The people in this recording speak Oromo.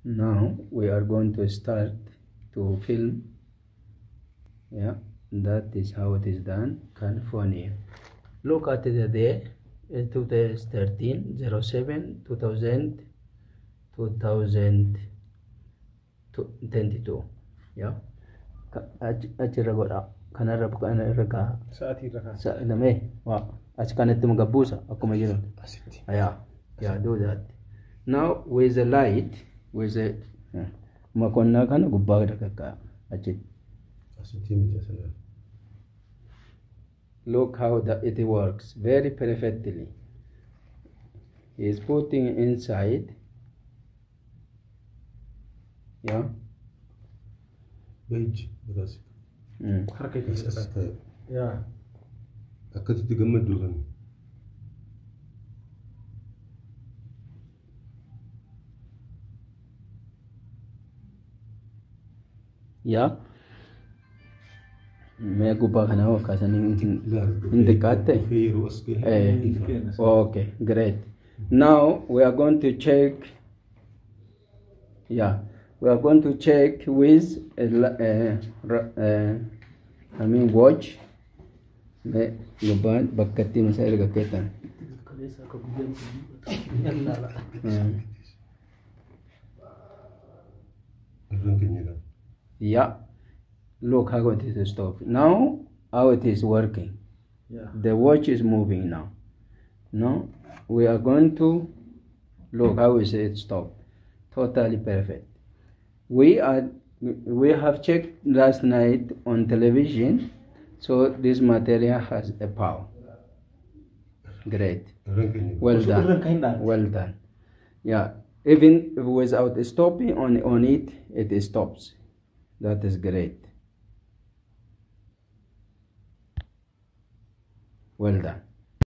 Now we are going to start to film. Yeah, that is how it is done. California. Look at the day. It's 2013 07 2022. Yeah. Achirra godha. Kanarra bukaana irra Sa'atii irra namee waa achi kanatti magabuusa akkuma jiru. Yeah, do that. Now with the light, with the makonna kana gubbaa dhaqqa achi. Look how it works very perfectly. He is putting inside. Yeah. Beige, because Yeah. akkasitti gammaddu kan Yeah. May gubbaa kana kaasanii hin xiqqaatte. Okay, great. Now we are going to check. Yeah, we are going to check with watch. Gubbaan bakkatti masa erga keetan. Yeah. Look how it is stopped. Now how it is working. Yeah. The watch is moving now. No, we are going to look how is it stopped. Totally perfect. We have checked last night on television, so this material has a power. Great. Well done. Well done. Yeah. Even without stopping on it, it stops. That is great. Well done.